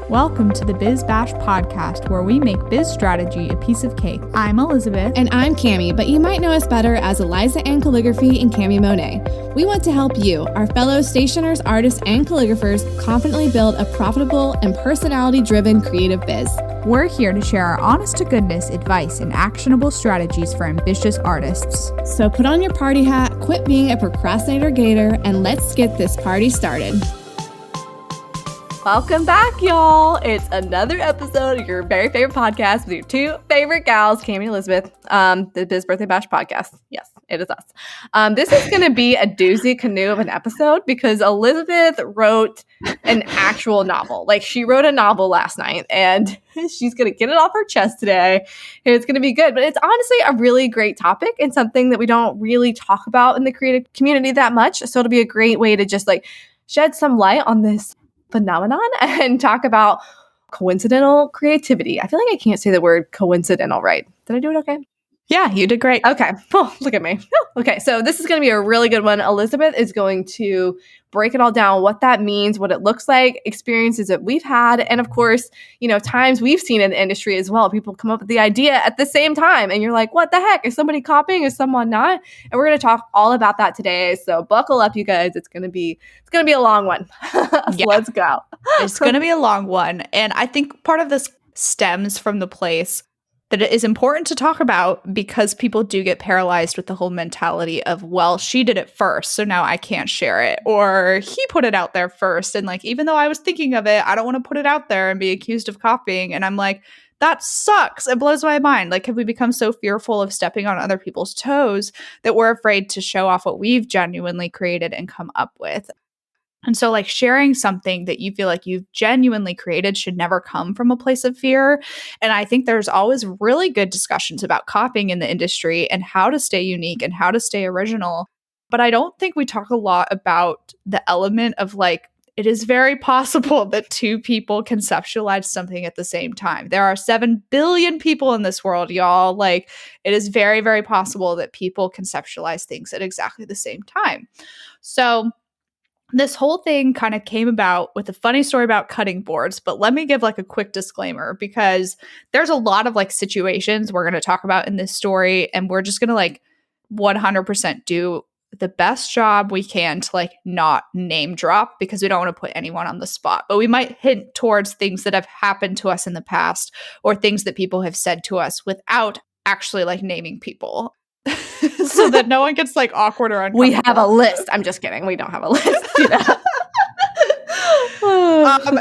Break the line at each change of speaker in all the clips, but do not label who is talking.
Welcome to the Biz Bash podcast, where we make biz strategy a piece of cake. I'm Elizabeth.
And I'm Cami, but you might know us better as Eliza Ann Calligraphy and Cami Monet. We want to help you, our fellow stationers, artists, and calligraphers, confidently build a profitable and personality-driven creative biz.
We're here to share our honest-to-goodness advice and actionable strategies for ambitious artists.
So put on your party hat, quit being a procrastinator gator, and let's get this party started.
Welcome back, y'all. It's another episode of your very favorite podcast with your two favorite gals, Cami and Elizabeth, the Biz Birthday Bash podcast. Yes, it is us. This is going to be a doozy canoe of an episode because Elizabeth wrote an actual novel. Like, she wrote a novel last night, and she's going to get it off her chest today. And it's going to be good. But it's honestly a really great topic and something that we don't really talk about in the creative community that much. So it'll be a great way to just like shed some light on this phenomenon and talk about coincidental creativity. I feel like I can't say the word coincidental right. Did I do it okay?
Yeah, you did great.
Okay. Oh, look at me. Okay. So this is going to be a really good one. Elizabeth is going to break it all down, what that means, what it looks like, experiences that we've had. And of course, you know, times we've seen in the industry as well. People come up with the idea at the same time and you're like, what the heck? Is somebody copying? Is someone not? And we're going to talk all about that today. So buckle up, you guys. It's going to be a long one.
Yeah.
Let's go.
It's going to be a long one. And I think part of this stems from the place that it is important to talk about because people do get paralyzed with the whole mentality of, well, she did it first, so now I can't share it. Or he put it out there first. And like, even though I was thinking of it, I don't want to put it out there and be accused of copying. And I'm like, that sucks. It blows my mind. Like, have we become so fearful of stepping on other people's toes that we're afraid to show off what we've genuinely created and come up with? And so like sharing something that you feel like you've genuinely created should never come from a place of fear. And I think there's always really good discussions about copying in the industry and how to stay unique and how to stay original. But I don't think we talk a lot about the element of like, it is very possible that two people conceptualize something at the same time. There are 7 billion people in this world, y'all. Like, it is very, very possible that people conceptualize things at exactly the same time. So this whole thing kind of came about with a funny story about cutting boards, but let me give like a quick disclaimer because there's a lot of like situations we're going to talk about in this story, and we're just going to like 100% do the best job we can to like not name drop because we don't want to put anyone on the spot, but we might hint towards things that have happened to us in the past or things that people have said to us without actually like naming people. So that no one gets like awkward or uncomfortable.
We have a list. I'm just kidding. We don't have a list. You know?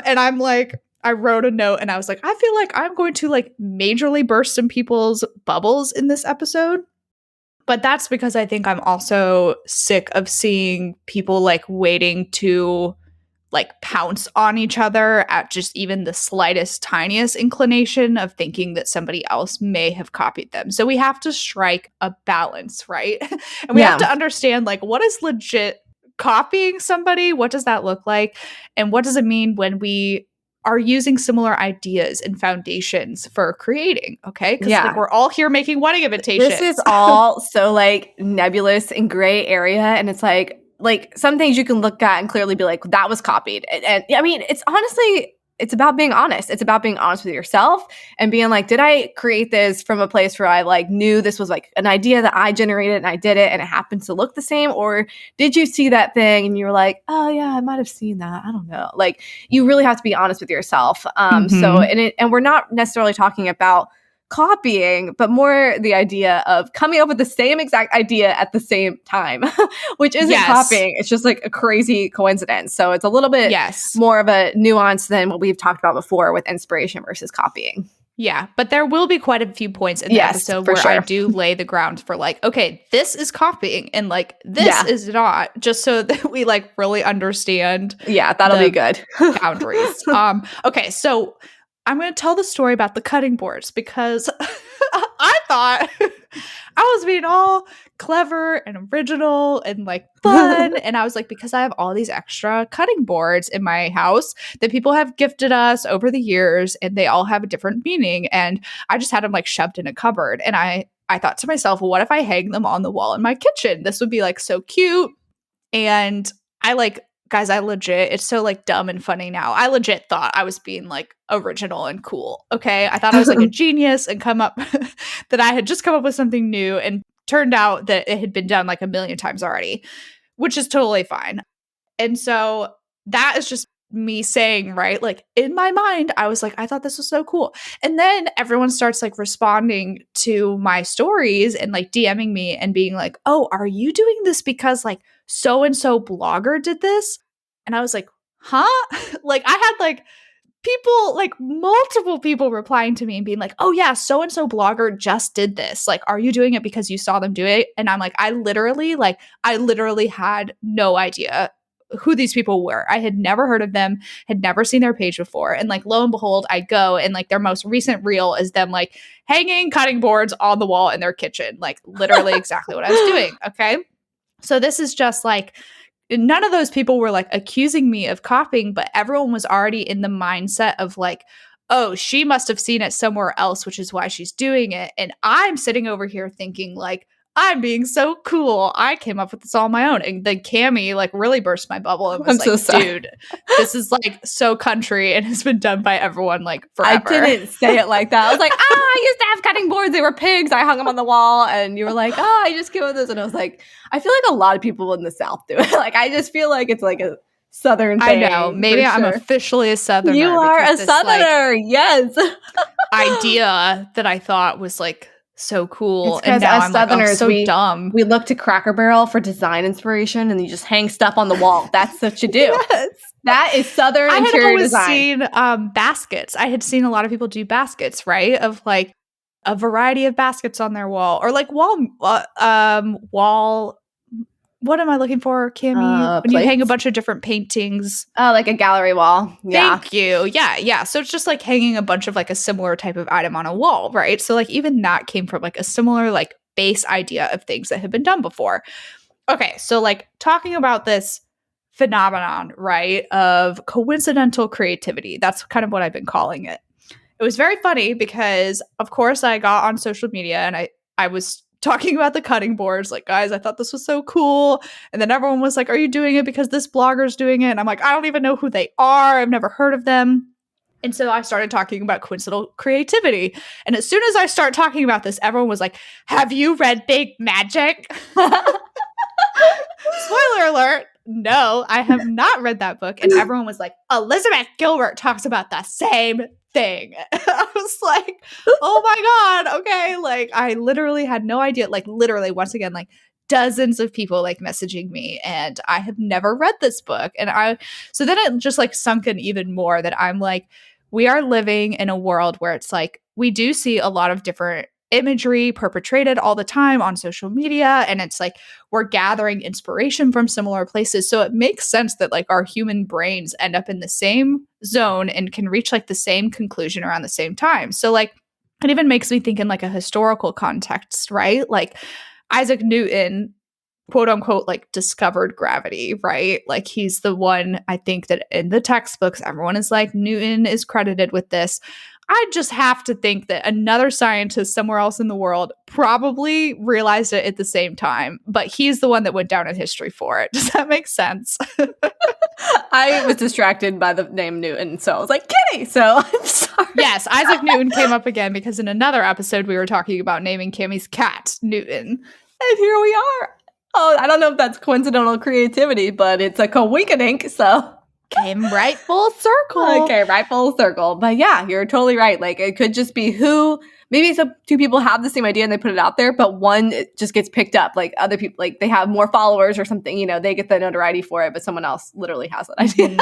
And I'm like, I wrote a note and I was like, I feel like I'm going to like majorly burst some people's bubbles in this episode. But that's because I think I'm also sick of seeing people like waiting to like pounce on each other at just even the slightest, tiniest inclination of thinking that somebody else may have copied them. So we have to strike a balance, right? And we have to understand like what is legit copying somebody? What does that look like? And what does it mean when we are using similar ideas and foundations for creating, okay? Because like, we're all here making wedding invitations.
This is all so like nebulous and gray area, and it's like some things you can look at and clearly be like, that was copied. And I mean, it's honestly, it's about being honest. It's about being honest with yourself and being like, did I create this from a place where I like knew this was like an idea that I generated and I did it and it happens to look the same? Or did you see that thing and you were like, oh yeah, I might've seen that. I don't know. Like, you really have to be honest with yourself. So, and we're not necessarily talking about copying, but more the idea of coming up with the same exact idea at the same time, which isn't copying. It's just like a crazy coincidence. So it's a little bit more of a nuance than what we've talked about before with inspiration versus copying.
Yeah, but there will be quite a few points in the episode where I do lay the ground for like, okay, this is copying and like this is not, just so that we like really understand.
Yeah, that'll be good.
Boundaries. Okay, so I'm going to tell the story about the cutting boards because I thought I was being all clever and original and like fun. And I was like, because I have all these extra cutting boards in my house that people have gifted us over the years and they all have a different meaning. And I just had them like shoved in a cupboard. And I thought to myself, well, what if I hang them on the wall in my kitchen? This would be like so cute. And I like guys, I legit, it's so like dumb and funny now. I legit thought I was being like original and cool. Okay. I thought I was like a genius and that I had just come up with something new, and turned out that it had been done like a million times already, which is totally fine. And so that is just me saying, right? Like in my mind, I was like, I thought this was so cool. And then everyone starts like responding to my stories and like DMing me and being like, oh, are you doing this because like so and so blogger did this? And I was like, huh? Like I had like people, like multiple people replying to me and being like, oh yeah, so and so blogger just did this. Like, are you doing it because you saw them do it? And I'm like, I literally had no idea who these people were. I had never heard of them, had never seen their page before. And like lo and behold, I go and like their most recent reel is them like hanging cutting boards on the wall in their kitchen. Like literally exactly what I was doing. Okay. So this is just like, none of those people were like accusing me of copying, but everyone was already in the mindset of like, oh, she must have seen it somewhere else, which is why she's doing it. And I'm sitting over here thinking like, I'm being so cool. I came up with this all on my own. And then Cammie like really burst my bubble and was like, dude, this is like so country and has been done by everyone like forever.
I didn't say it like that. I was like, I used to have cutting boards. They were pigs. I hung them on the wall. And you were like, I just came with this. And I was like, I feel like a lot of people in the South do it. Like, I just feel like it's like a Southern thing.
I know. Maybe I'm officially a Southerner.
You are a Southerner. Like, yes.
idea that I thought was like so cool.
And now as Southerners,
like, so dumb.
We look to Cracker Barrel for design inspiration, and you just hang stuff on the wall. That's what you do.
Yes.
That is Southern interior design.
I had always seen baskets. I had seen a lot of people do baskets, right? Of like a variety of baskets on their wall, or like wall. What am I looking for, Cammie? When you hang a bunch of different paintings.
Oh, like a gallery wall. Yeah.
Thank you. Yeah. So it's just like hanging a bunch of like a similar type of item on a wall, right? So like even that came from like a similar like base idea of things that have been done before. Okay, so like talking about this phenomenon, right, of coincidental creativity. That's kind of what I've been calling it. It was very funny because, of course, I got on social media and I was talking about the cutting boards, like, guys, I thought this was so cool. And then everyone was like, are you doing it because this blogger's doing it? And I'm like, I don't even know who they are. I've never heard of them. And so I started talking about coincidental creativity. And as soon as I start talking about this, everyone was like, have you read Big Magic? Spoiler alert. No, I have not read that book. And everyone was like, Elizabeth Gilbert talks about the same thing. I was like, oh my God. Okay. Like I literally had no idea. Like literally once again, like dozens of people like messaging me, and I have never read this book. And so then it just like sunk in even more that I'm like, we are living in a world where it's like, we do see a lot of different imagery perpetrated all the time on social media, and it's like we're gathering inspiration from similar places, so it makes sense that like our human brains end up in the same zone and can reach like the same conclusion around the same time. So like it even makes me think in like a historical context, right? Like Isaac Newton, quote unquote, like discovered gravity, right? Like he's the one, I think, that in the textbooks everyone is like, Newton is credited with this. I just have to think that another scientist somewhere else in the world probably realized it at the same time, but he's the one that went down in history for it. Does that make sense?
I was distracted by the name Newton, so I was like, Kitty! So I'm sorry.
Yes, Isaac Newton came up again because in another episode we were talking about naming Cammie's cat Newton.
And here we are. Oh, I don't know if that's coincidental creativity, but it's a coinkadink, so...
Came right full circle.
Okay, right full circle. But yeah, you're totally right. Like it could just be maybe some two people have the same idea and they put it out there, but one just gets picked up. Like other people, like they have more followers or something, you know, they get the notoriety for it, but someone else literally has that idea.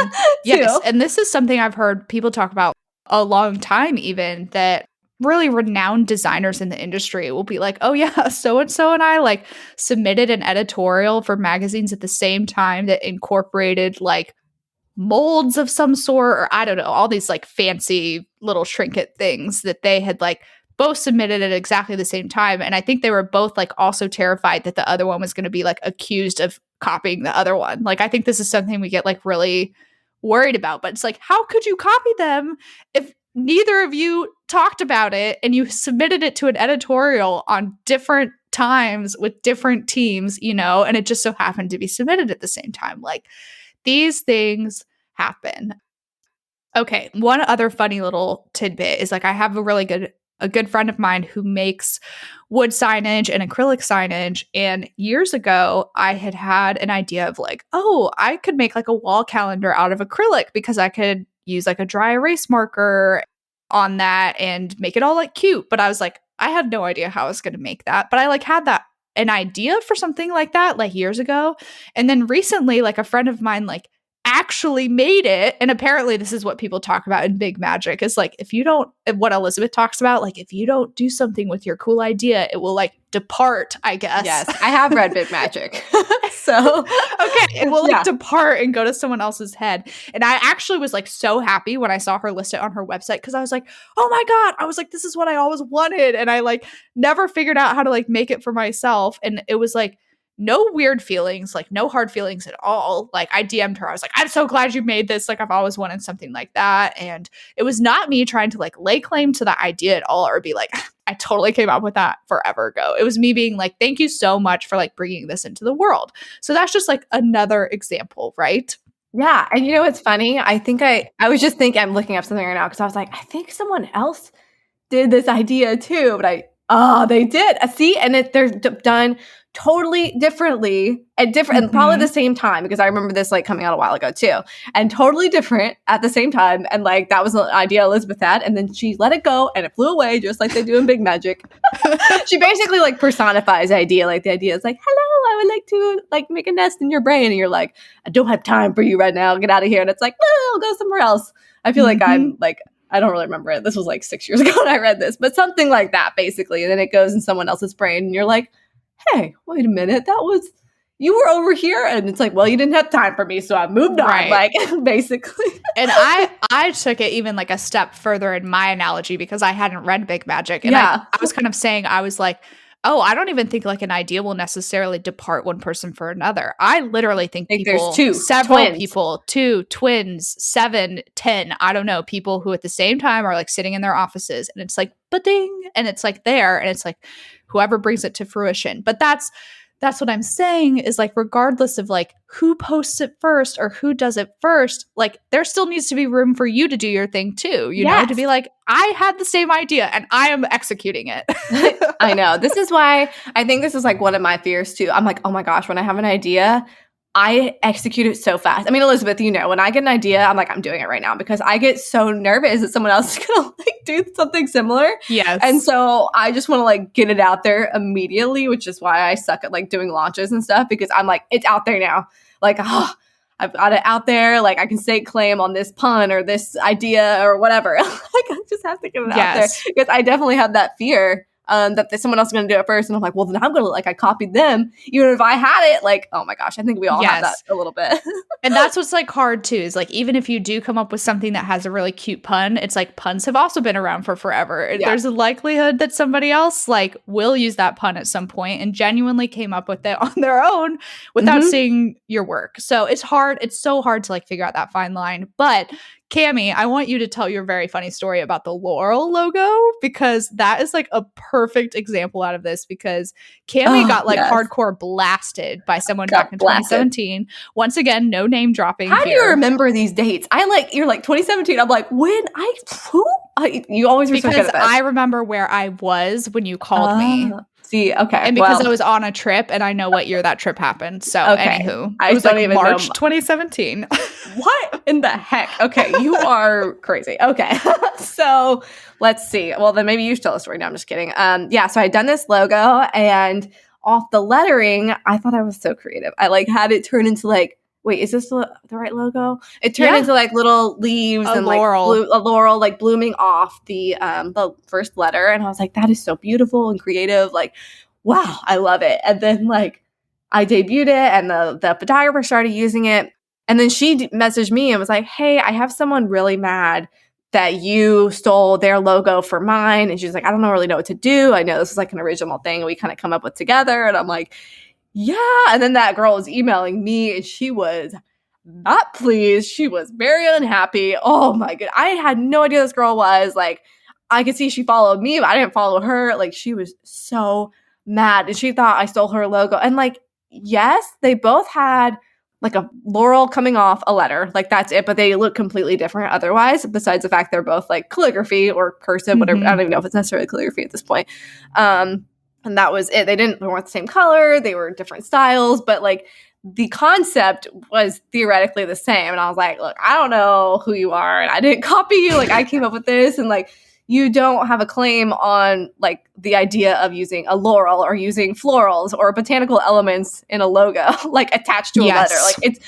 Yes. And this is something I've heard people talk about a long time, even that really renowned designers in the industry will be like, oh yeah, so-and-so and I like submitted an editorial for magazines at the same time that incorporated like molds of some sort, or I don't know, all these like fancy little trinket things that they had like both submitted at exactly the same time. And I think they were both like also terrified that the other one was going to be like accused of copying the other one. Like I think this is something we get like really worried about, but it's like, how could you copy them if neither of you talked about it and you submitted it to an editorial on different times with different teams, you know, and it just so happened to be submitted at the same time? Like these things happen. Okay, one other funny little tidbit is like I have a good friend of mine who makes wood signage and acrylic signage, and years ago I had an idea of like, oh, I could make like a wall calendar out of acrylic because I could use like a dry erase marker on that and make it all like cute. But I was like, I had no idea how I was going to make that, but I like had that an idea for something like that like years ago. And then recently like a friend of mine like actually made it, and apparently this is what people talk about in big magic is like if you don't, what Elizabeth talks about, like if you don't do something with your cool idea it will like depart, I guess.
Yes, I have read big magic. So
okay, it will like depart and go to someone else's head. And I actually was like so happy when I saw her list it on her website because I was like, oh my god, I was like, this is what I always wanted, and I like never figured out how to like make it for myself. And it was like no weird feelings, like no hard feelings at all. Like I DM'd her. I was like, I'm so glad you made this. Like I've always wanted something like that. And it was not me trying to like lay claim to the idea at all or be like, I totally came up with that forever ago. It was me being like, thank you so much for like bringing this into the world. So that's just like another example, right?
Yeah. And you know what's funny? I think I was just thinking, I'm looking up something right now because I was like, I think someone else did this idea too. But they did. See, and they're done totally differently and and probably the same time, because I remember this like coming out a while ago too, and totally different at the same time. And like that was an idea Elizabeth had, and then she let it go and it flew away just like they do in big magic. She basically like personifies the idea. Like the idea is like, hello, I would like to like make a nest in your brain, and you're like, I don't have time for you right now, get out of here. And it's like, no, I'll go somewhere else. I feel like I'm like, I don't really remember it. This was like 6 years ago when I read this, but something like that basically. And then it goes in someone else's brain and you're like, hey, wait a minute, you were over here. And it's like, well, you didn't have time for me, so I moved on, like basically.
And I took it even like a step further in my analogy because I hadn't read Big Magic. And I was kind of saying, I was like, oh, I don't even think like an idea will necessarily depart one person for another. I literally think people,
there's
several
twins.
people, 2 twins, 7, 10, I don't know, people who at the same time are like sitting in their offices and it's like, ba-ding, and it's like there, and it's like whoever brings it to fruition. But that's what I'm saying is like, regardless of like who posts it first or who does it first, like there still needs to be room for you to do your thing too, you know, to be like, I had the same idea and I am executing it.
I know. This is why I think this is like one of my fears too. I'm like, oh my gosh, when I have an idea, I execute it so fast. I mean, Elizabeth, you know, when I get an idea, I'm like, I'm doing it right now because I get so nervous that someone else is going to like do something similar.
Yes.
And so I just want to like get it out there immediately, which is why I suck at like doing launches and stuff, because I'm like, it's out there now. Like, I've got it out there. Like I can stake claim on this pun or this idea or whatever. Like I just have to get it out there because I definitely have that fear that someone else is going to do it first. And I'm like, well, then I'm going to like, I copied them. Even if I had it, like, oh my gosh, I think we all have that a little bit.
And that's what's like hard too, is like, even if you do come up with something that has a really cute pun, it's like puns have also been around for forever. Yeah. There's a likelihood that somebody else like will use that pun at some point and genuinely came up with it on their own without seeing your work. So it's hard. It's so hard to like figure out that fine line. But Cami, I want you to tell your very funny story about the Laurel logo, because that is like a perfect example out of this, because Cami got like hardcore blasted by someone back in 2017. Once again, no name dropping.
How do you remember these dates? You're like 2017. I'm like, you always were
because I remember where I was when you called me.
See, okay.
And because I was on a trip and I know what year that trip happened. So anywho, it was like March 2017.
What in the heck? Okay, you are crazy. Okay. So let's see. Well, then maybe you should tell the story. No, I'm just kidding. So I'd done this logo, and off the lettering, I thought I was so creative. I like had it turn into like, wait, is this the right logo? It turned into like little leaves and
laurel.
Like a laurel like blooming off the first letter. And I was like, that is so beautiful and creative. Like, wow, I love it. And then like I debuted it, and the photographer started using it. And then she messaged me and was like, hey, I have someone really mad that you stole their logo for mine. And she's like, I don't really know what to do. I know this is like an original thing we kind of come up with together. And I'm like, yeah. And then that girl was emailing me, and she was not pleased. She was very unhappy. Oh my god. I had no idea this girl was. Like, I could see she followed me, but I didn't follow her. Like, she was so mad, and she thought I stole her logo. And like, yes, they both had like a laurel coming off a letter. Like that's it. But they look completely different otherwise, besides the fact they're both like calligraphy or cursive, whatever. I don't even know if it's necessarily calligraphy at this point. And that was it. They weren't the same color. They were different styles, but like the concept was theoretically the same. And I was like, look, I don't know who you are, and I didn't copy you. Like I came up with this, and like you don't have a claim on like the idea of using a laurel or using florals or botanical elements in a logo, like attached to a letter. Like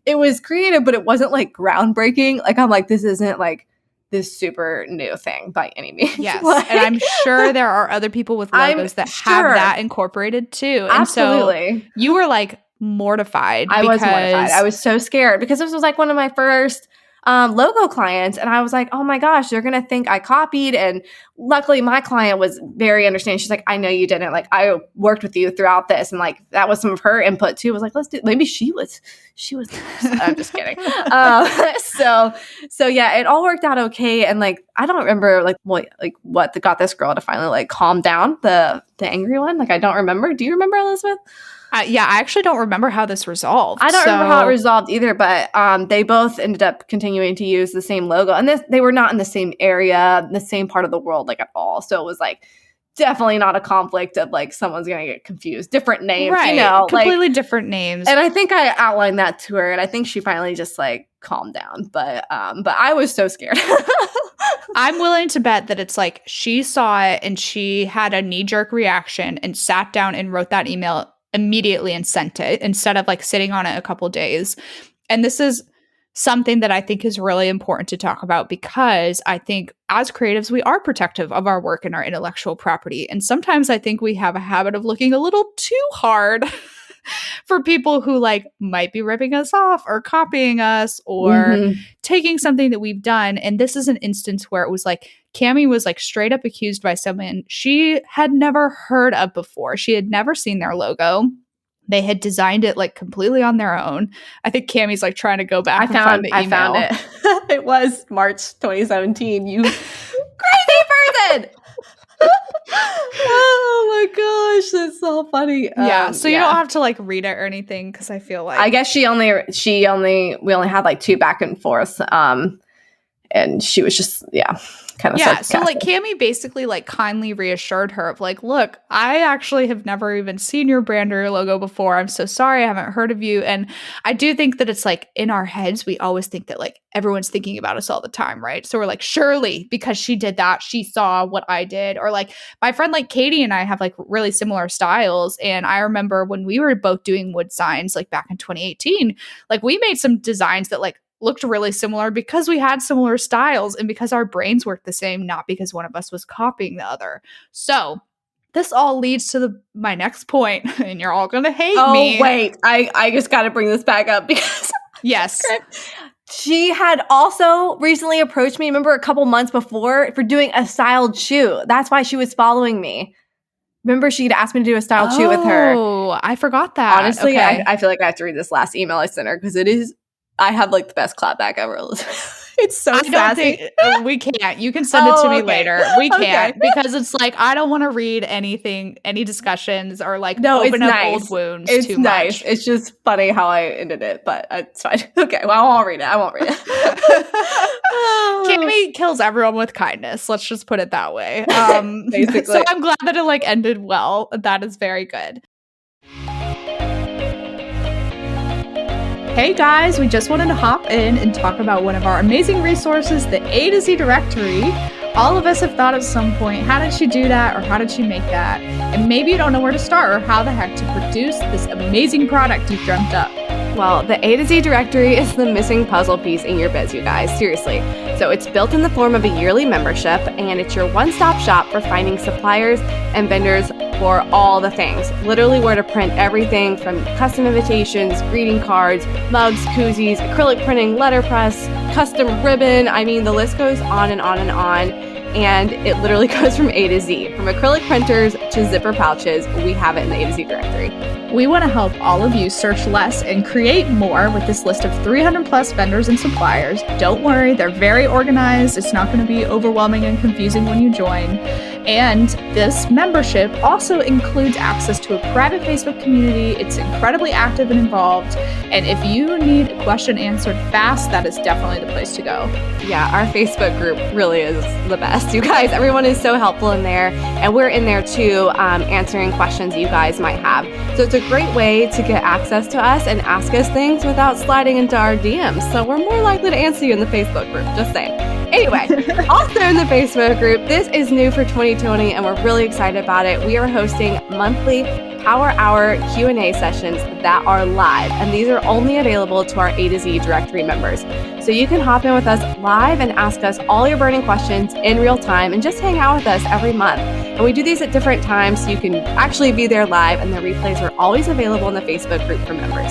it was creative, but it wasn't like groundbreaking. Like I'm like, this isn't like this super new thing by any means.
Yes.
Like,
and I'm sure there are other people with logos that have that incorporated too. And
absolutely.
So you were like mortified.
I was mortified. I was so scared because this was like one of my first logo clients, and I was like, oh my gosh, they're gonna think I copied. And luckily my client was very understanding. She's like, I know you didn't, like I worked with you throughout this, and like that was some of her input too. Was like, let's do, maybe she was I'm just kidding. So yeah, it all worked out okay. And like I don't remember like what got this girl to finally like calm down, the angry one. Like I don't remember. Do you remember, Elizabeth?
Yeah, I actually don't remember how this resolved.
I don't remember how it resolved either, but they both ended up continuing to use the same logo. And they were not in the same area, the same part of the world, like at all. So it was like definitely not a conflict of like someone's going to get confused. Different names,
right,
you know.
Completely
like,
different names.
And I think I outlined that to her, and I think she finally just like calmed down. But I was so scared.
I'm willing to bet that it's like she saw it and she had a knee-jerk reaction and sat down and wrote that email immediately and sent it instead of like sitting on it a couple days. And this is something that I think is really important to talk about, because I think as creatives, we are protective of our work and our intellectual property. And sometimes I think we have a habit of looking a little too hard for people who like might be ripping us off or copying us or taking something that we've done. And this is an instance where it was like Cami was like straight up accused by someone she had never heard of before. She had never seen their logo. They had designed it like completely on their own. I think Cami's like trying to go back and find the email.
I found it. It was March 2017. You crazy person. Oh my gosh, that's so funny.
Yeah, so you don't have to like read it or anything, because I feel like
I guess we only had like 2 back and forths. And she was just kind of
so like Cami basically like kindly reassured her of like, look, I actually have never even seen your brand or your logo before. I'm so sorry, I haven't heard of you. And I do think that it's like in our heads, we always think that like everyone's thinking about us all the time, right? So we're like, surely because she did that, she saw what I did. Or like my friend like Katie and I have like really similar styles. And I remember when we were both doing wood signs like back in 2018, like we made some designs that like looked really similar because we had similar styles and because our brains worked the same, not because one of us was copying the other. So this all leads to my next point, and you're all going to hate me.
Oh, wait. I just got to bring this back up because
yes.
She had also recently approached me, remember a couple months before, for doing a styled shoe. That's why she was following me. Remember, she'd asked me to do a styled shoe with her.
Oh, I forgot that.
Honestly,
okay.
I feel like I have to read this last email I sent her because I have like the best clapback ever. It's so sassy.
We can't. You can send it to me later. We can't because it's like I don't want to read anything, any discussions or like open up old wounds.
It's
too
nice.
much.
It's just funny how I ended it, but it's fine. Okay, well, I won't read it.
Cami kills everyone with kindness. Let's just put it that way.
Basically.
So I'm glad that it like ended well. That is very good. Hey guys, we just wanted to hop in and talk about one of our amazing resources, the A to Z directory. All of us have thought at some point, how did she do that or how did she make that? And maybe you don't know where to start or how the heck to produce this amazing product you've dreamt up.
Well, the A to Z directory is the missing puzzle piece in your biz, you guys. Seriously. So it's built in the form of a yearly membership, and it's your one-stop shop for finding suppliers and vendors for all the things. Literally where to print everything from custom invitations, greeting cards, mugs, koozies, acrylic printing, letterpress, custom ribbon. I mean, the list goes on and on and on. and it literally goes from A to Z. From acrylic printers to zipper pouches, we have it in the A to Z directory.
We want to help all of you search less and create more with this list of 300 plus vendors and suppliers. Don't worry, they're very organized. It's not going to be overwhelming and confusing when you join. And this membership also includes access to a private Facebook community. It's incredibly active and involved. And if you need a question answered fast, that is definitely the place to go.
Yeah, our Facebook group really is the best. You guys, everyone is so helpful in there. And we're in there too, answering questions you guys might have. So it's a great way to get access to us and ask us things without sliding into our DMs. So we're more likely to answer you in the Facebook group, just saying. Anyway, also in the Facebook group, this is new for 2020 and we're really excited about it. We are hosting monthly Power Hour Q&A sessions that are live, and these are only available to our A to Z directory members. So you can hop in with us live and ask us all your burning questions in real time and just hang out with us every month. And we do these at different times so you can actually be there live, and the replays are always available in the Facebook group for members.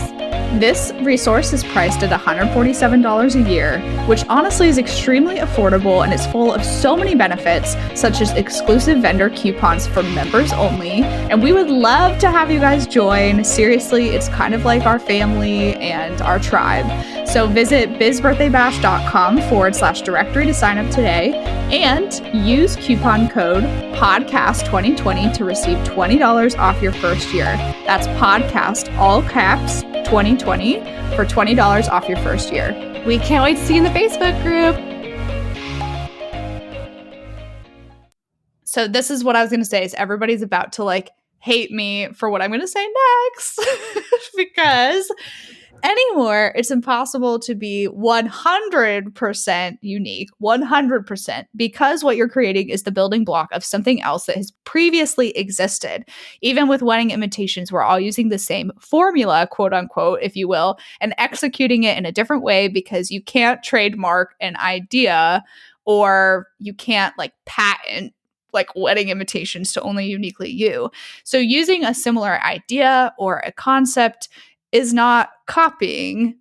This resource is priced at $147 a year, which honestly is extremely affordable and is full of so many benefits, such as exclusive vendor coupons for members only. And we would love to have you guys join. Seriously, it's kind of like our family and our tribe. So visit bizbirthdaybash.com/directory to sign up today and use coupon code podcast2020 to receive $20 off your first year. That's podcast, all caps, 2020 for $20 off your first year.
We can't wait to see you in the Facebook group.
So this is what I was going to say is everybody's about to hate me for what I'm going to say next because anymore, it's impossible to be 100% unique, 100%, because what you're creating is the building block of something else that has previously existed. Even with wedding invitations, we're all using the same formula, quote unquote, if you will, and executing it in a different way because you can't trademark an idea or you can't patent wedding invitations to only uniquely you. So using a similar idea or a concept is not copying.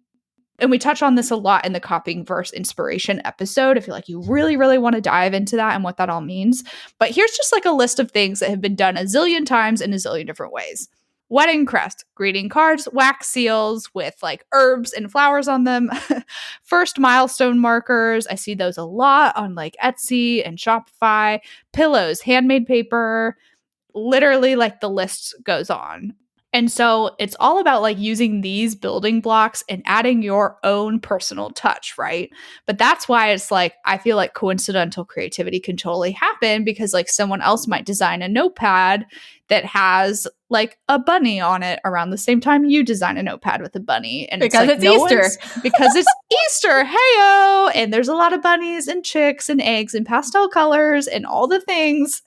And we touch on this a lot in the copying versus inspiration episode. I feel like you really, really want to dive into that and what that all means. But here's just a list of things that have been done a zillion times in a zillion different ways. Wedding crest, greeting cards, wax seals with herbs and flowers on them. First milestone markers. I see those a lot on Etsy and Shopify. Pillows, handmade paper. Literally the list goes on. And so it's all about using these building blocks and adding your own personal touch, right? But that's why it's I feel like coincidental creativity can totally happen because someone else might design a notepad that has a bunny on it around the same time you design a notepad with a bunny. And
because it's Easter.
Because it's Easter, hey-o! And there's a lot of bunnies and chicks and eggs and pastel colors and all the things.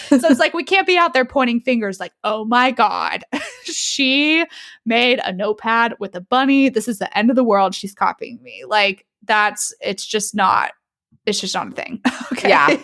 So it's we can't be out there pointing fingers oh my God, she made a notepad with a bunny. This is the end of the world. She's copying me. It's just not a thing. Okay.
Yeah.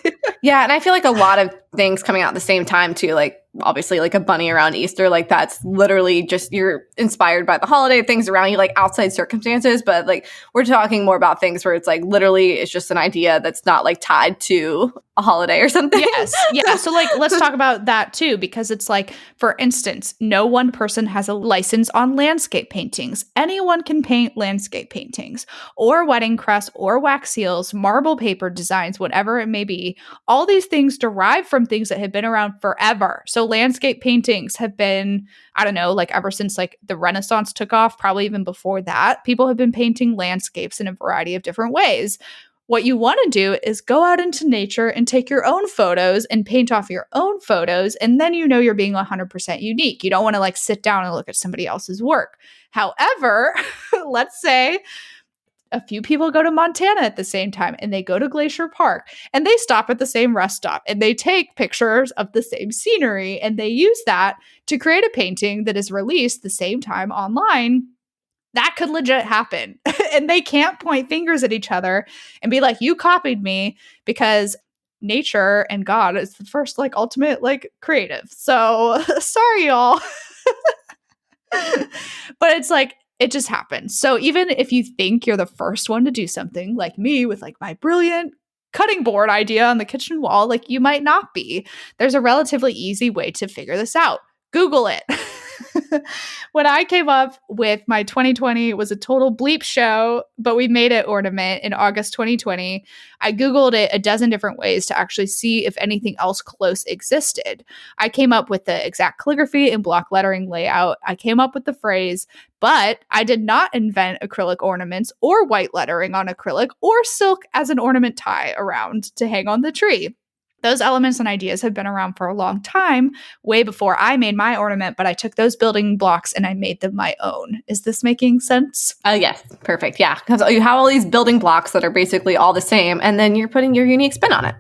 Yeah. And I feel a lot of things coming out at the same time too, obviously a bunny around Easter, that's literally just you're inspired by the holiday things around you, outside circumstances. But we're talking more about things where it's literally it's just an idea that's not tied to a holiday or something.
Yes. Yeah. So let's talk about that too, because it's for instance, no one person has a license on landscape paintings. Anyone can paint landscape paintings or wedding crests or wax seals, marble paper designs, whatever it may be. All these things derive from things that have been around forever. So landscape paintings have been, I don't know, ever since the Renaissance took off, probably even before that, people have been painting landscapes in a variety of different ways. What you want to do is go out into nature and take your own photos and paint off your own photos. And then you're being 100% unique. You don't want to sit down and look at somebody else's work. However, let's say a few people go to Montana at the same time and they go to Glacier Park and they stop at the same rest stop and they take pictures of the same scenery and they use that to create a painting that is released the same time online. That could legit happen. And they can't point fingers at each other and be you copied me, because nature and God is the first ultimate creative. So sorry, y'all. But it's it just happens. So even if you think you're the first one to do something like me with my brilliant cutting board idea on the kitchen wall, like you might not be. There's a relatively easy way to figure this out. Google it. When I came up with my 2020, it was a total bleep show, but we made it ornament in August 2020. I Googled it a dozen different ways to actually see if anything else close existed. I came up with the exact calligraphy and block lettering layout. I came up with the phrase, but I did not invent acrylic ornaments or white lettering on acrylic or silk as an ornament tie around to hang on the tree. Those elements and ideas have been around for a long time, way before I made my ornament, but I took those building blocks and I made them my own. Is this making sense?
Oh, yes. Perfect. Yeah. Because you have all these building blocks that are basically all the same, and then you're putting your unique spin on it.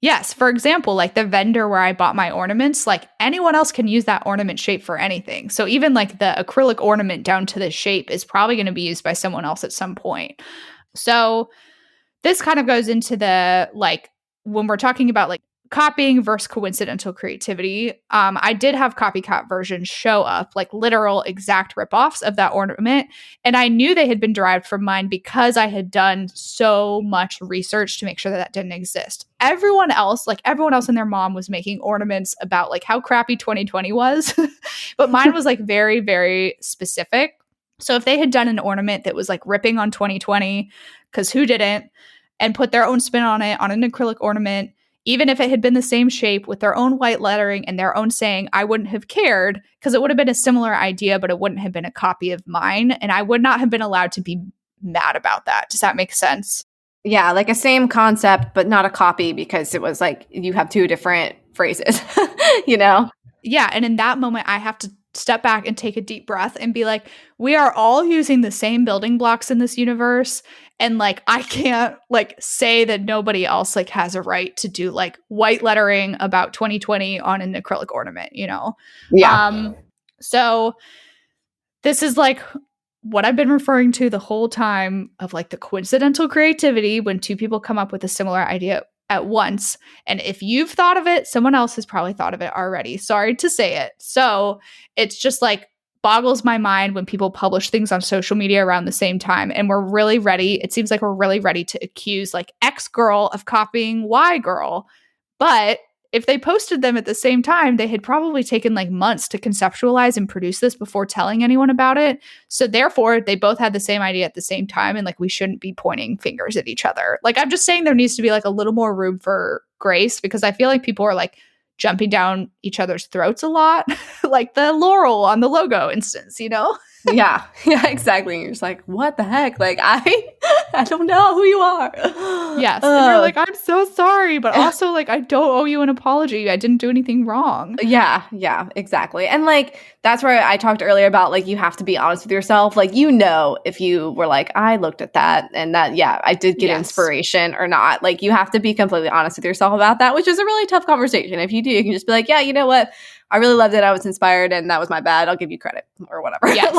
Yes. For example, like the vendor where I bought my ornaments, like anyone else can use that ornament shape for anything. So even like the acrylic ornament down to the shape is probably going to be used by someone else at some point. So this kind of goes into the like, when we're talking about like copying versus coincidental creativity, I did have copycat versions show up, like literal exact ripoffs of that ornament. And I knew they had been derived from mine because I had done so much research to make sure that that didn't exist. Everyone else and their mom was making ornaments about like how crappy 2020 was. But mine was like very, very specific. So if they had done an ornament that was like ripping on 2020, because who didn't, and put their own spin on it on an acrylic ornament, even if it had been the same shape with their own white lettering and their own saying, I wouldn't have cared because it would have been a similar idea, but it wouldn't have been a copy of mine. And I would not have been allowed to be mad about that. Does that make sense?
Yeah, like a same concept, but not a copy because it was like you have two different phrases, you know?
Yeah. And in that moment, I have to step back and take a deep breath and be like, we are all using the same building blocks in this universe. And like, I can't like say that nobody else like has a right to do like white lettering about 2020 on an acrylic ornament, you know?
Yeah.
So this is like what I've been referring to the whole time of like the coincidental creativity when two people come up with a similar idea at once. And if you've thought of it, someone else has probably thought of it already. Sorry to say it. So it's just like boggles my mind when people publish things on social media around the same time. And we're really ready. It seems like we're really ready to accuse like X girl of copying Y girl. But if they posted them at the same time, they had probably taken like months to conceptualize and produce this before telling anyone about it. So therefore, they both had the same idea at the same time. And like, we shouldn't be pointing fingers at each other. Like, I'm just saying there needs to be like a little more room for grace because I feel like people are like jumping down each other's throats a lot, like the laurel on the logo instance, you know?
Yeah, exactly. You're just like, what the heck? Like, I don't know who you are.
Yes. And you're like, I'm so sorry, but also like, I don't owe you an apology. I didn't do anything wrong.
Yeah, exactly. And like, that's where I talked earlier about like, you have to be honest with yourself. Like, you know, if you were like, I looked at that and that, yeah, I did get inspiration or not. Like, you have to be completely honest with yourself about that, which is a really tough conversation. If you do, you can just be like, yeah, you know what? I really loved it. I was inspired and that was my bad. I'll give you credit or whatever.
Yes.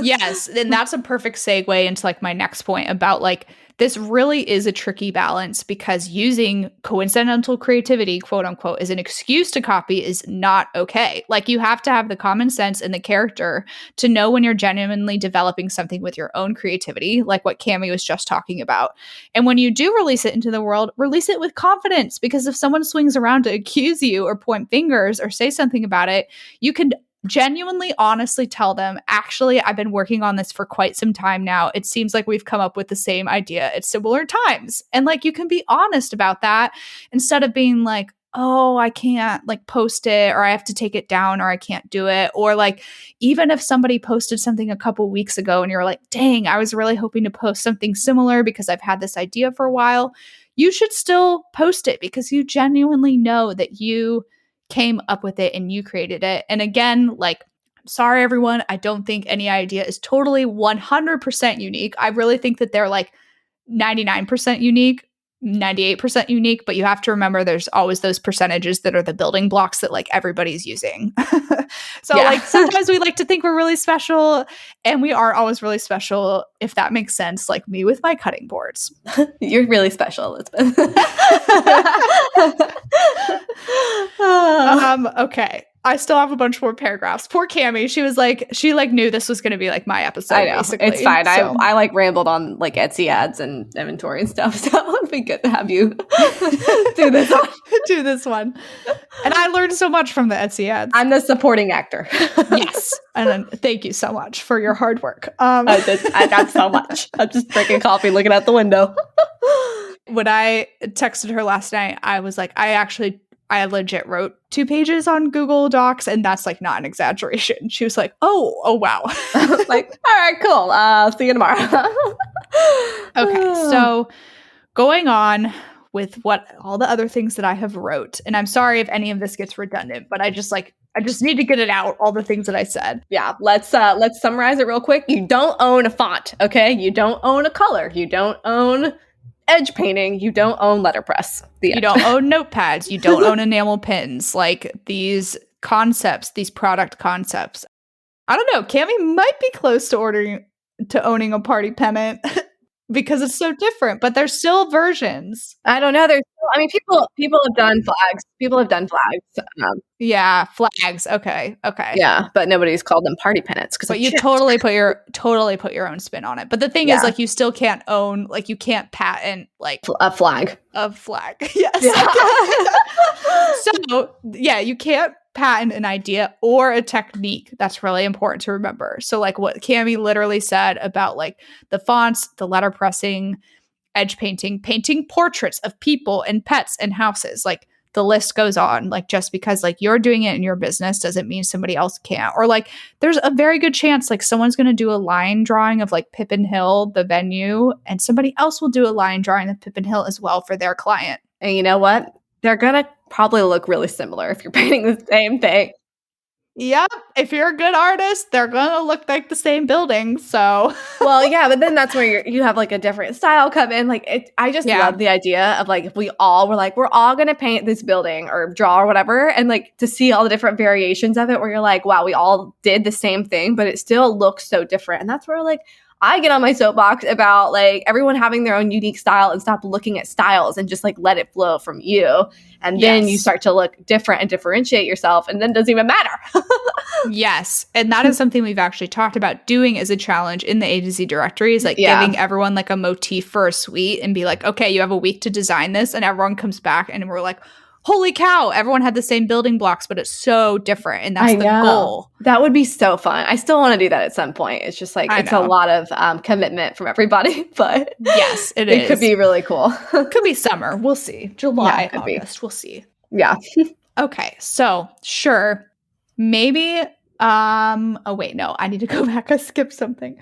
Yes. And that's a perfect segue into like my next point about like, this really is a tricky balance because using coincidental creativity, quote unquote, as an excuse to copy is not okay. Like you have to have the common sense and the character to know when you're genuinely developing something with your own creativity, like what Cami was just talking about. And when you do release it into the world, release it with confidence because if someone swings around to accuse you or point fingers or say something about it, you can genuinely, honestly tell them, actually, I've been working on this for quite some time now. It seems like we've come up with the same idea at similar times. And like, you can be honest about that instead of being like, oh, I can't like post it or I have to take it down or I can't do it. Or like, even if somebody posted something a couple weeks ago and you're like, dang, I was really hoping to post something similar because I've had this idea for a while, you should still post it because you genuinely know that you came up with it and you created it. And again, like, sorry, everyone, I don't think any idea is totally 100% unique. I really think that they're like 99% unique, 98% unique, but you have to remember there's always those percentages that are the building blocks that like everybody's using. So like sometimes we like to think we're really special and we aren't always really special, if that makes sense, like me with my cutting boards.
You're really special, Elizabeth.
Okay. I still have a bunch more paragraphs. Poor Cammie. She was like, she like knew this was going to be like my episode.
I know.
Basically.
It's fine.
So.
I like rambled on like Etsy ads and inventory and stuff. So it'd be good to have you do this one.
Do this one. And I learned so much from the Etsy ads.
I'm the supporting actor.
Yes. And then thank you so much for your hard work.
I got so much. I'm just drinking coffee, looking out the window.
When I texted her last night, I was like, I legit wrote 2 pages on Google Docs, and that's like not an exaggeration. She was like, oh wow.
Like, all right, cool. See you tomorrow.
Okay, so going on with what all the other things that I have wrote, and I'm sorry if any of this gets redundant, but I just need to get it out, all the things that I said.
Yeah, let's summarize it real quick. You don't own a font, okay? You don't own a color. You don't own edge painting. You don't own letterpress. You
don't own notepads. You don't own enamel pins. Like these concepts, these product concepts. I don't know. Cammie might be close to owning a party pennant because it's so different, but there's still versions.
I don't know. People have done flags. People have done flags.
Yeah, flags. Okay.
Yeah, but nobody's called them party pennants
but you totally put your own spin on it. But the thing is, like, you still can't own, like, you can't patent like
a flag.
Yes. Yeah. So yeah, you can't patent an idea or a technique. That's really important to remember. So like what Cammie literally said about like the fonts, the letter pressing, edge painting portraits of people and pets and houses, like the list goes on. Like just because like you're doing it in your business doesn't mean somebody else can't. Or like there's a very good chance like someone's going to do a line drawing of like Pippin Hill, the venue, and somebody else will do a line drawing of Pippin Hill as well for their client.
And you know what? They're going to probably look really similar if you're painting the same thing.
Yep. If you're a good artist, they're going to look like the same building. So,
well, yeah, but then that's where you have like a different style come in. Like, I just love the idea of like, if we all were like, we're all going to paint this building or draw or whatever. And like to see all the different variations of it where you're like, wow, we all did the same thing, but it still looks so different. And that's where like, I get on my soapbox about like everyone having their own unique style and stop looking at styles and just like let it flow from you. And then you start to look different and differentiate yourself. And then it doesn't even matter.
Yes. And that is something we've actually talked about doing as a challenge in the A to Z directory is like giving everyone like a motif for a suite and be like, okay, you have a week to design this. And everyone comes back and we're like, holy cow, everyone had the same building blocks, but it's so different. And that's the goal.
That would be so fun. I still want to do that at some point. It's just like, it's a lot of commitment from everybody, but
yes, it is.
It could be really cool.
Could be summer. We'll see. July, August. We'll see.
Yeah.
Okay. So sure. Maybe, oh wait, no, I need to go back. I skipped something.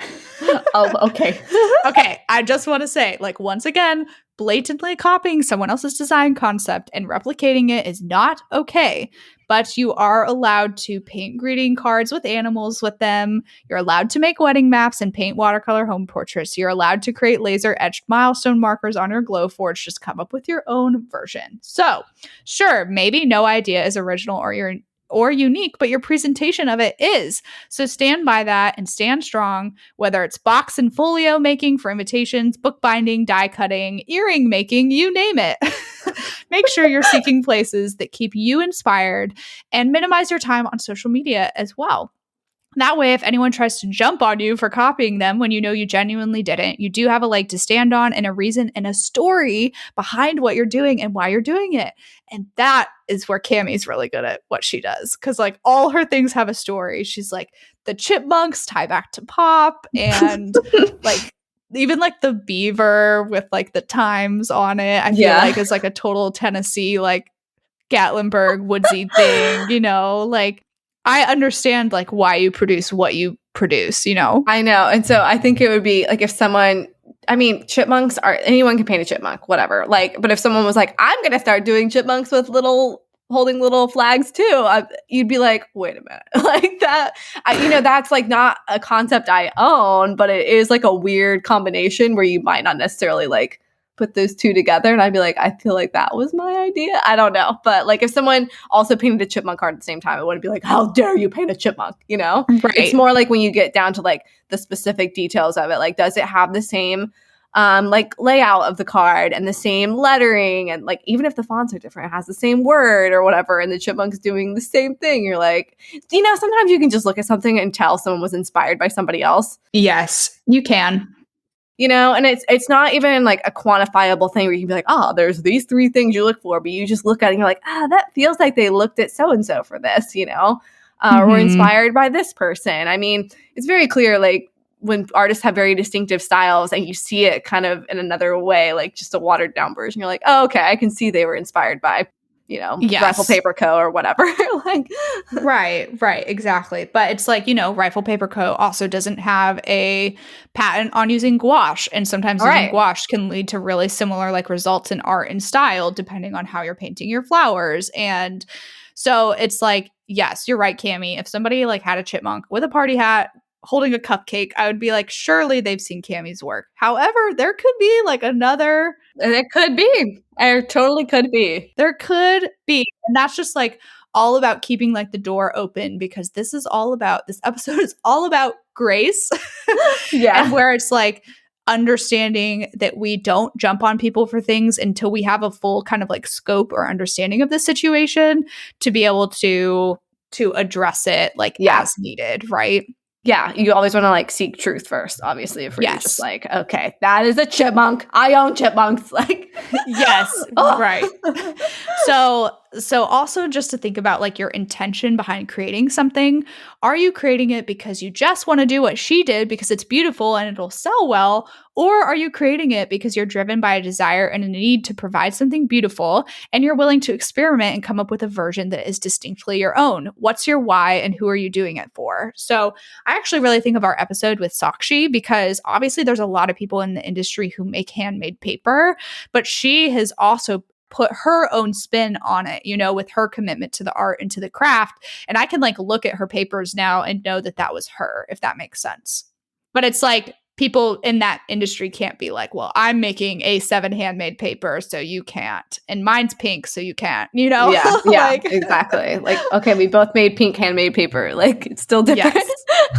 Oh, okay.
Okay. I just want to say, like, once again, blatantly copying someone else's design concept and replicating it is not okay, but you are allowed to paint greeting cards with animals with them. You're allowed to make wedding maps and paint watercolor home portraits. You're allowed to create laser etched milestone markers on your Glowforge. Just come up with your own version. So sure, maybe no idea is original or unique, but your presentation of it is. So stand by that and stand strong, whether it's box and folio making for invitations, bookbinding, die cutting, earring making, you name it. Make sure you're seeking places that keep you inspired and minimize your time on social media as well. That way, if anyone tries to jump on you for copying them when you know you genuinely didn't, you do have a leg to stand on and a reason and a story behind what you're doing and why you're doing it. And that is where Cammie's really good at what she does. Because like all her things have a story. She's like the chipmunks tie back to Pop and like even like the beaver with like the times on it. I feel like it's like a total Tennessee like Gatlinburg woodsy thing, you know, like I understand like why you produce what you produce, you know?
I know. And so I think it would be like if someone, I mean, chipmunks are, anyone can paint a chipmunk, whatever. Like, but if someone was like, I'm going to start doing chipmunks with holding little flags too, you'd be like, wait a minute. Like that, that's like not a concept I own, but it is like a weird combination where you might not necessarily like put those two together. And I'd be like, I feel like that was my idea. I don't know. But like if someone also painted a chipmunk card at the same time, it wouldn't be like, how dare you paint a chipmunk, you know?
Right.
It's more like when you get down to like the specific details of it, like does it have the same like layout of the card and the same lettering, and like even if the fonts are different, it has the same word or whatever, and the chipmunk's doing the same thing. You're like, sometimes you can just look at something and tell someone was inspired by somebody else.
Yes, you can.
And it's not even like a quantifiable thing where you can be like, oh, there's these 3 things you look for, but you just look at it and you're like, that feels like they looked at so and so for this, or inspired by this person. I mean, it's very clear, like, when artists have very distinctive styles and you see it kind of in another way, like just a watered down version, you're like, oh, okay, I can see they were inspired by, Rifle Paper Co. or whatever. Like,
right, exactly. But it's like, Rifle Paper Co. also doesn't have a patent on using gouache. And sometimes using gouache can lead to really similar like results in art and style, depending on how you're painting your flowers. And so it's like, yes, you're right, Cami. If somebody like had a chipmunk with a party hat, holding a cupcake, I would be like, surely they've seen Cami's work. However, there could be like another.
It could be. It totally could be.
There could be. And that's just like all about keeping like the door open, because this episode is all about grace.
Yeah.
And where it's like understanding that we don't jump on people for things until we have a full kind of like scope or understanding of the situation to be able to address it like as needed, right?
Yeah, you always want to like seek truth first, obviously, if you're just like, okay, that is a chipmunk. I own chipmunks. Like,
yes, right. So also just to think about like your intention behind creating something. Are you creating it because you just want to do what she did because it's beautiful and it'll sell well? Or are you creating it because you're driven by a desire and a need to provide something beautiful and you're willing to experiment and come up with a version that is distinctly your own? What's your why and who are you doing it for? So I actually really think of our episode with Sakshi, because obviously there's a lot of people in the industry who make handmade paper, but she has also put her own spin on it, with her commitment to the art and to the craft. And I can like look at her papers now and know that that was her, if that makes sense. But it's like people in that industry can't be like, well, I'm making A7 handmade paper, so you can't. And mine's pink, so you can't,
Yeah, like, exactly. Like, okay, we both made pink handmade paper. Like, it's still different.
Yes,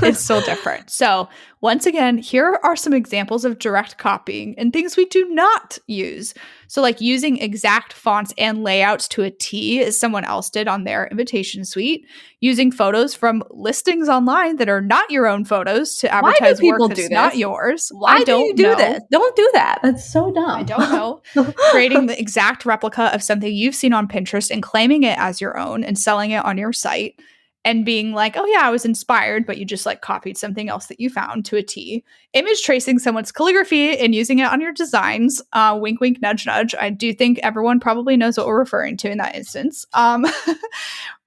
it's still different. So once again, here are some examples of direct copying and things we do not use. So like using exact fonts and layouts to a T as someone else did on their invitation suite, using photos from listings online that are not your own photos to advertise work that's not yours.
Why do you do this? Don't do that. That's so dumb.
I don't know. Creating the exact replica of something you've seen on Pinterest and claiming it as your own and selling it on your site. And being like, oh yeah, I was inspired, but you just like copied something else that you found to a T. Image tracing someone's calligraphy and using it on your designs. Wink, wink, nudge, nudge. I do think everyone probably knows what we're referring to in that instance.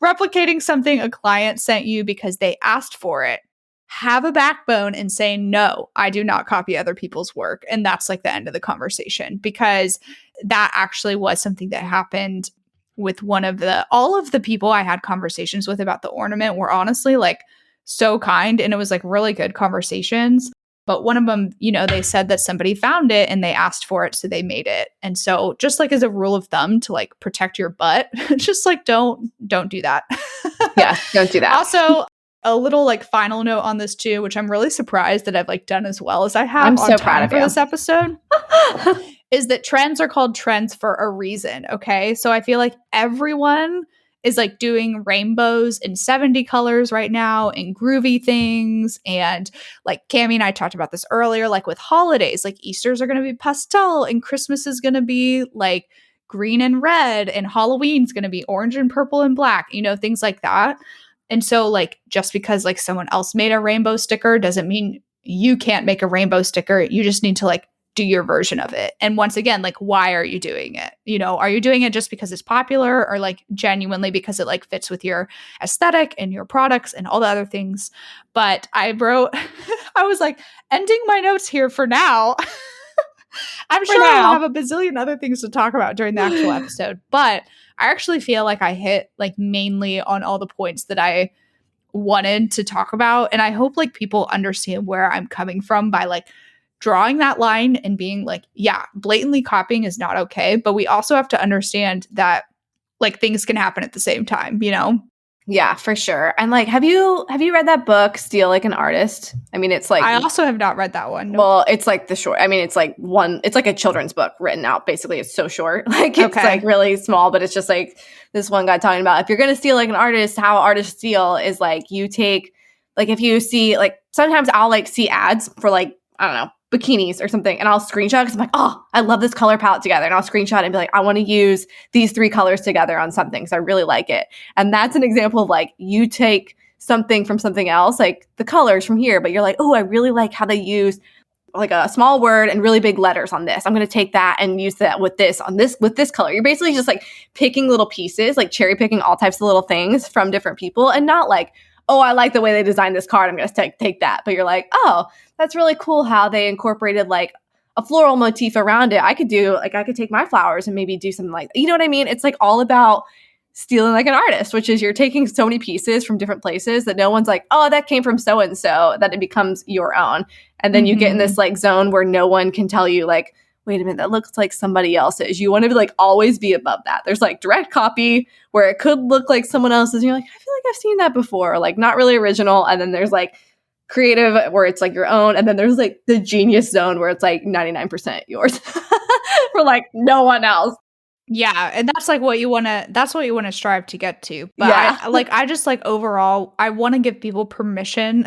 Replicating something a client sent you because they asked for it. Have a backbone and say, no, I do not copy other people's work. And that's like the end of the conversation, because that actually was something that happened with all of the people I had conversations with about the ornament were honestly like so kind, and it was like really good conversations. But one of them, they said that somebody found it and they asked for it, so they made it. And so just like as a rule of thumb to like protect your butt, just like don't do that.
Yeah, don't do that.
Also, a little like final note on this too, which I'm really surprised that I've like done as well as I have.
I'm so proud of
you for this episode. Is that trends are called trends for a reason, okay? So I feel like everyone is like doing rainbows in 70 colors right now and groovy things. And like Cami and I talked about this earlier, like with holidays, like Easter's are going to be pastel and Christmas is going to be like green and red and Halloween's going to be orange and purple and black, things like that. And so like just because like someone else made a rainbow sticker doesn't mean you can't make a rainbow sticker. You just need to like do your version of it. And once again, like, why are you doing it? Are you doing it just because it's popular, or like genuinely because it like fits with your aesthetic and your products and all the other things? But I was like ending my notes here for now. I'm sure I'll have a bazillion other things to talk about during the actual episode, but I actually feel like I hit like mainly on all the points that I wanted to talk about. And I hope like people understand where I'm coming from by like drawing that line and being like, yeah, blatantly copying is not okay. But we also have to understand that like things can happen at the same time,
Yeah, for sure. And like, have you read that book, Steal Like an Artist? I mean, it's like,
I also have not read that one. Nope.
well, it's like the short. I mean, it's like a children's book written out. Basically, it's so short. Like, it's like really small, but it's just like this one guy talking about if you're going to steal like an artist, how artists steal is like you take, like, if you see, like, sometimes I'll like see ads for like, I don't know, bikinis or something, and I'll screenshot because I'm like, oh, I love this color palette together, and I'll screenshot and be like, I want to use these 3 colors together on something because I really like it. And that's an example of like you take something from something else, like the colors from here, but you're like, oh, I really like how they use like a small word and really big letters on this. I'm going to take that and use that with this on this with this color. You're basically just like picking little pieces, like cherry picking all types of little things from different people, and not like, oh, I like the way they designed this card, I'm going to take that. But you're like, oh, that's really cool how they incorporated like a floral motif around it. I could take my flowers and maybe do something like, you know what I mean? It's like all about stealing like an artist, which is you're taking so many pieces from different places that no one's like, oh, that came from so-and-so, that it becomes your own. And then you get in this like zone where no one can tell you like, wait a minute, that looks like somebody else's. You want to be like always be above that. There's like direct copy where it could look like someone else's. And you're like, I feel like I've seen that before, or like not really original. And then there's like creative where it's like your own. And then there's like the genius zone where it's like 99% yours for like no one else.
Yeah, and that's like what you want to strive to get to. But yeah. I just like overall, I want to give people permission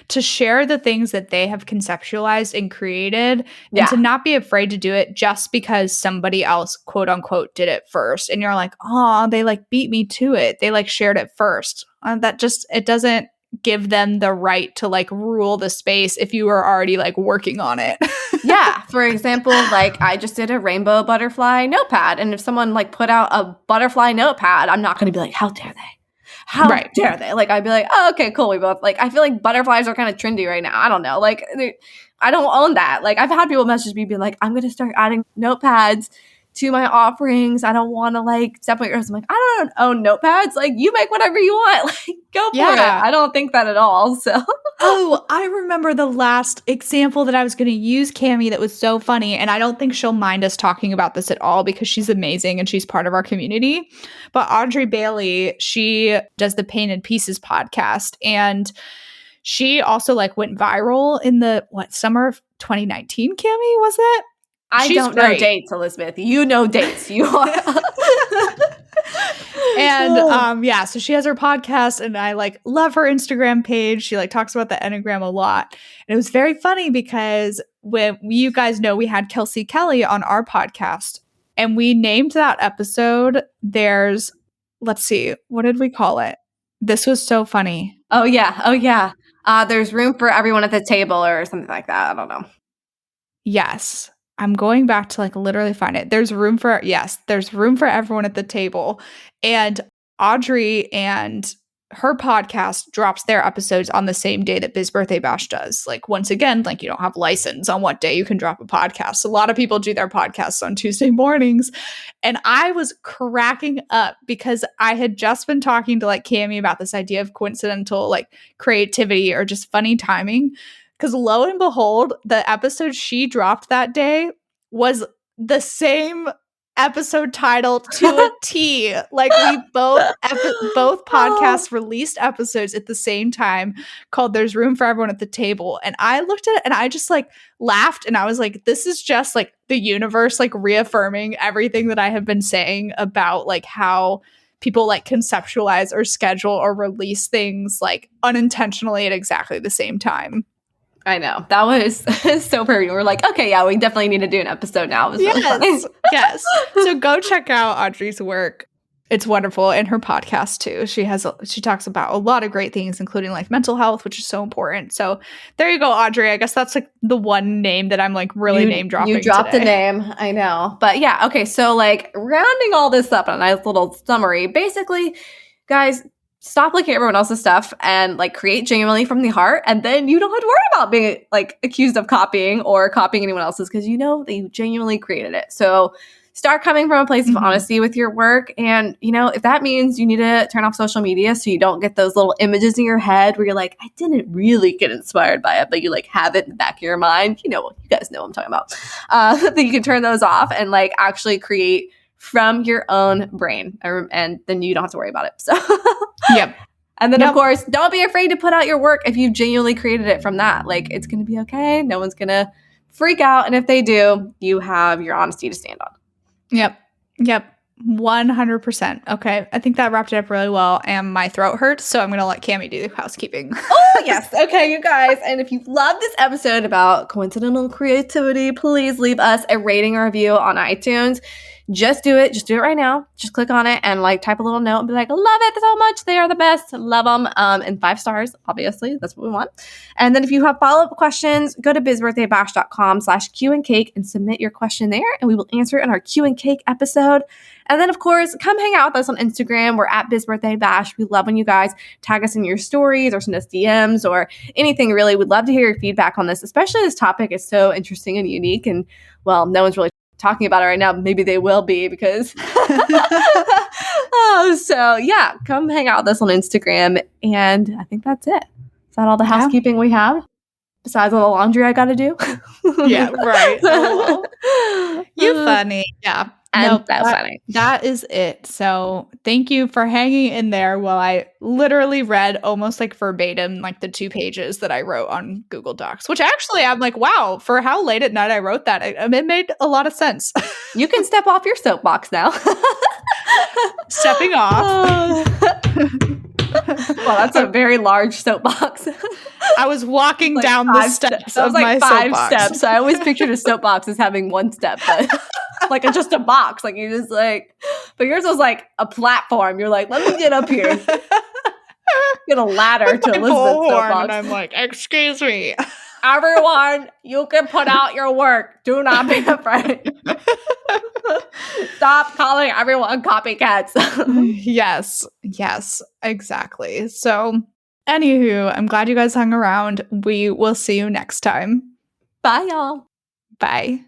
to share the things that they have conceptualized and created, and to not be afraid to do it just because somebody else, quote unquote, did it first. And you're like, oh, they like beat me to it. They like shared it first. It doesn't give them the right to like rule the space if you were already like working on it.
Yeah. For example, like I just did a rainbow butterfly notepad, and if someone like put out a butterfly notepad, I'm not going to be like, how dare they? How dare they? Like, I'd be like, oh, okay, cool. We both like, I feel like butterflies are kind of trendy right now. I don't know. Like, I don't own that. Like, I've had people message me being like, I'm going to start adding notepads to my offerings. I don't want to like step on yours. I'm like, I don't own notepads. Like, you make whatever you want. Like, go for it. I don't think that at all. So.
Oh, I remember the last example that I was going to use, Cami, that was so funny. And I don't think she'll mind us talking about this at all because she's amazing and she's part of our community. But Audrey Bailey, she does the Painted Pieces podcast. And she also like went viral in the summer of 2019, Cami, was it?
I don't know dates, Elizabeth. You know dates. You are.
And so she has her podcast, and I like love her Instagram page. She like talks about the Enneagram a lot. And it was very funny because when you guys know, we had Kelsey Kelly on our podcast, and we named that episode let's see, what did we call it? This was so funny.
Oh yeah. There's room for everyone at the table or something like that. I don't know.
Yes. I'm going back to like literally find it. There's room for everyone at the table. And Audrey and her podcast drops their episodes on the same day that Biz Birthday Bash does. Like, once again, like, you don't have license on what day you can drop a podcast. A lot of people do their podcasts on Tuesday mornings. And I was cracking up because I had just been talking to like Cami about this idea of coincidental like creativity or just funny timing. Because lo and behold, the episode she dropped that day was the same episode title to a T. Like, we both podcasts released episodes at the same time called There's Room for Everyone at the Table. And I looked at it and I just like laughed, and I was like, this is just like the universe like reaffirming everything that I have been saying about like how people like conceptualize or schedule or release things like unintentionally at exactly the same time.
I know. That was so perfect. We're like, okay, yeah, we definitely need to do an episode now. It was really funny.
Yes. So go check out Audrey's work. It's wonderful. And her podcast too. She talks about a lot of great things, including like mental health, which is so important. So there you go, Audrey. I guess that's like the one name that I'm like really name dropping.
You dropped a name. I know. But yeah. Okay. So like rounding all this up in a nice little summary, basically, guys, stop looking at everyone else's stuff and like create genuinely from the heart, and then you don't have to worry about being like accused of copying or copying anyone else's because you know that you genuinely created it. So start coming from a place of honesty with your work, and you know, if that means you need to turn off social media so you don't get those little images in your head where you're like, I didn't really get inspired by it, but you like have it in the back of your mind. You know, you guys know what I'm talking about. That you can turn those off and like actually create from your own brain. And then you don't have to worry about it. So,
Yep.
And then, of course, don't be afraid to put out your work if you've genuinely created it from that. Like, it's going to be okay. No one's going to freak out. And if they do, you have your honesty to stand on.
Yep. 100%. Okay. I think that wrapped it up really well. And my throat hurts, so I'm going to let Cammie do the housekeeping.
Oh, yes. Okay, you guys. And if you love this episode about coincidental creativity, please leave us a rating or review on iTunes. Just do it. Just do it right now. Just click on it and like type a little note and be like, love it so much. They are the best. Love them. And 5 stars, obviously. That's what we want. And then if you have follow-up questions, go to bizbirthdaybash.com/Q&Cake and submit your question there. And we will answer it in our Q&Cake episode. And then, of course, come hang out with us on Instagram. We're at bizbirthdaybash. We love when you guys tag us in your stories or send us DMs or anything really. We'd love to hear your feedback on this, especially this topic is so interesting and unique. And, well, no one's really talking about it right now. Maybe they will be because so yeah, come hang out with us on Instagram. And I think that's it. Is that all the housekeeping we have? Besides all the laundry I got to do?
Yeah, right. You funny. Yeah.
And that's funny.
That is it. So thank you for hanging in there while I literally read almost like verbatim, like the 2 pages that I wrote on Google Docs, which actually I'm like, wow, for how late at night I wrote that, it made a lot of sense.
You can step off your soapbox now.
Stepping off.
Well, that's a very large soapbox.
I was walking
like
down the steps of my
5
soapbox.
steps. So I always pictured a soapbox as having 1 step, but like just a box. Like you just like, but yours was like a platform. You're like, let me get up here. Get a ladder to Elizabeth's soapbox.
And I'm like, excuse me.
Everyone, you can put out your work. Do not be afraid. Stop calling everyone copycats.
Yes, exactly. So, anywho, I'm glad you guys hung around. We will see you next time.
Bye, y'all.
Bye.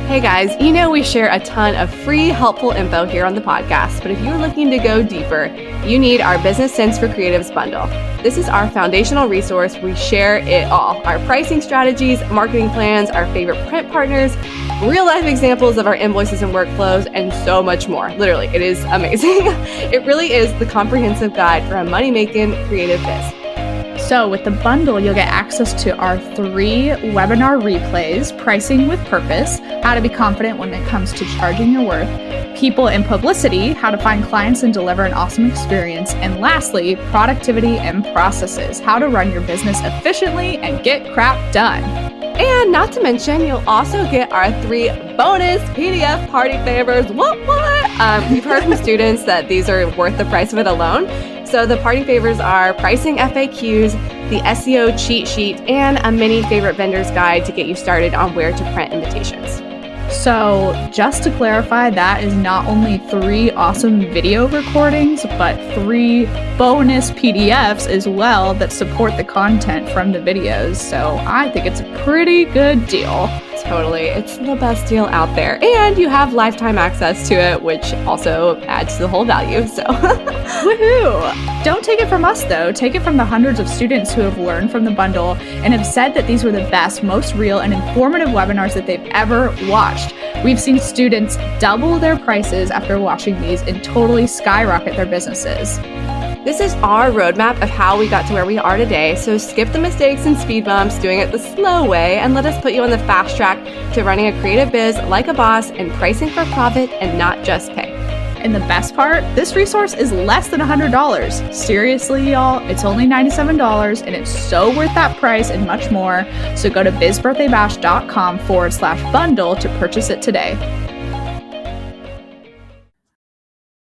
Hey guys, you know we share a ton of free, helpful info here on the podcast, but if you're looking to go deeper, you need our Business Sense for Creatives bundle. This is our foundational resource. We share it all. Our pricing strategies, marketing plans, our favorite print partners, real-life examples of our invoices and workflows, and so much more. Literally, it is amazing. It really is the comprehensive guide for a money-making creative biz.
So with the bundle, you'll get access to our 3 webinar replays, Pricing with Purpose, How to Be Confident When It Comes to Charging Your Worth, People and Publicity, How to Find Clients and Deliver an Awesome Experience, and lastly, Productivity and Processes, How to Run Your Business Efficiently and Get Crap Done.
And not to mention, you'll also get our 3 bonus PDF party favors. What? We've heard from students that these are worth the price of it alone. So the party favors are pricing FAQs, the SEO cheat sheet, and a mini favorite vendors guide to get you started on where to print invitations.
So just to clarify, that is not only 3 awesome video recordings, but 3 bonus PDFs as well that support the content from the videos. So I think it's a pretty good deal.
Totally. It's the best deal out there. And you have lifetime access to it, which also adds to the whole value. So
woohoo! Don't take it from us though. Take it from the hundreds of students who have learned from the bundle and have said that these were the best, most real and informative webinars that they've ever watched. We've seen students double their prices after watching these and totally skyrocket their businesses.
This is our roadmap of how we got to where we are today, so skip the mistakes and speed bumps, doing it the slow way, and let us put you on the fast track to running a creative biz like a boss and pricing for profit and not just pay.
And the best part, this resource is less than $100. Seriously, y'all, it's only $97 and it's so worth that price and much more. So go to bizbirthdaybash.com/bundle to purchase it today.